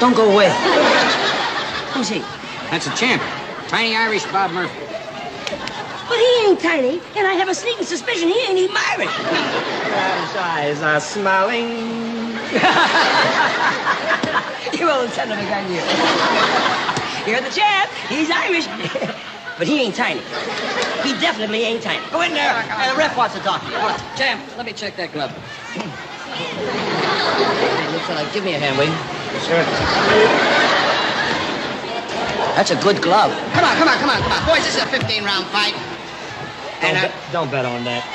Don't go away. Who's he? That's a champ. Tiny Irish Bob Murphy. But he ain't tiny, and I have a sneaking suspicion he ain't even Irish. His eyes are smiling. You old son of a gun, you. You're the champ. He's Irish. But he ain't tiny. He definitely ain't tiny. Go in there. The ref wants to talk to you. All right, champ, let me check that glove. Give me a hand, will you? Sure. That's a good glove. Come on. Boys, this is a 15-round fight. And, Don't bet on that.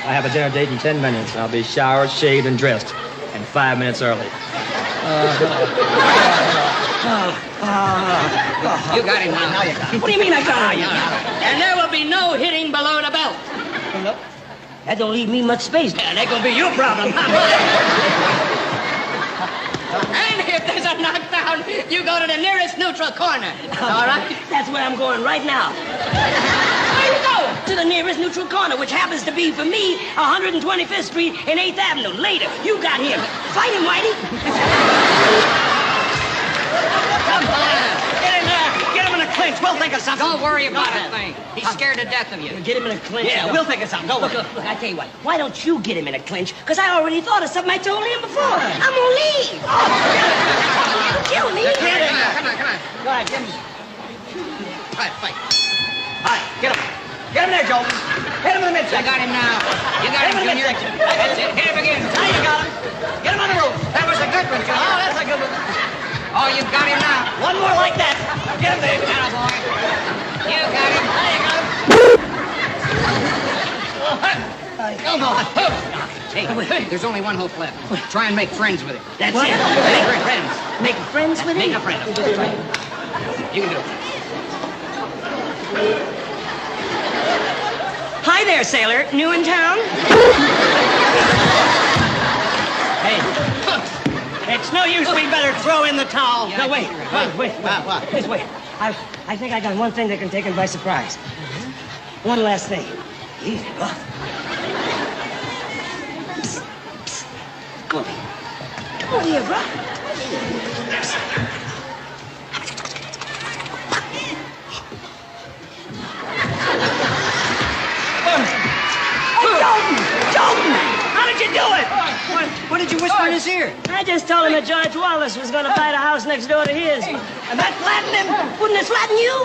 I have a dinner date in 10 minutes. I'll be showered, shaved, and dressed. And 5 minutes early. You got him now. What do you mean I got him? And there will be no hitting below the belt. That don't leave me much space. And that's gonna be your problem. And if there's a knockdown, you go to the nearest neutral corner. All right? That's where I'm going right now. Where you go? To the nearest neutral corner, which happens to be, for me, 125th Street and 8th Avenue. Later, you got him. Fight him, Whitey. Come on. Get in there. Get him in a clinch. We'll think of something. Don't worry about a thing. He's scared to death of you. Get him in a clinch. Yeah, we'll think of something. Don't worry. Look, I tell you what. Why don't you get him in a clinch? Because I already thought of something I told him before. I'm gonna leave. Kill me. Come on. Go ahead, get him. All right, fight. All right, get him. Get him there, Joe. Hit him in the midsection. I got him now. You got him, Junior. That's it. Hit him again. Now you got him. Get him on the rope. That was a good one, Junior. Oh, that's a good one. Oh, you got him now. One more like that. Get him, baby. Attaboy. You got him. Now you got him. Come on. Hey, there's only one hope left. Try and make friends with him. That's What? it. Make friends. Make friends with him? Make a friend of him. You can do it. Hi there, sailor. New in town? Hey. It's no use. We better throw in the towel. Yeah, No, I wait. think you're right. Wait. Please wait. I think I got one thing that can take him by surprise. One last thing. Easy, bro. Come on. Come on here, bro. Jordan! How did you do it? What did you whisper in his ear? I just told him that George Wallace was going to buy the house next door to his. And that flattened him? Wouldn't it flatten you?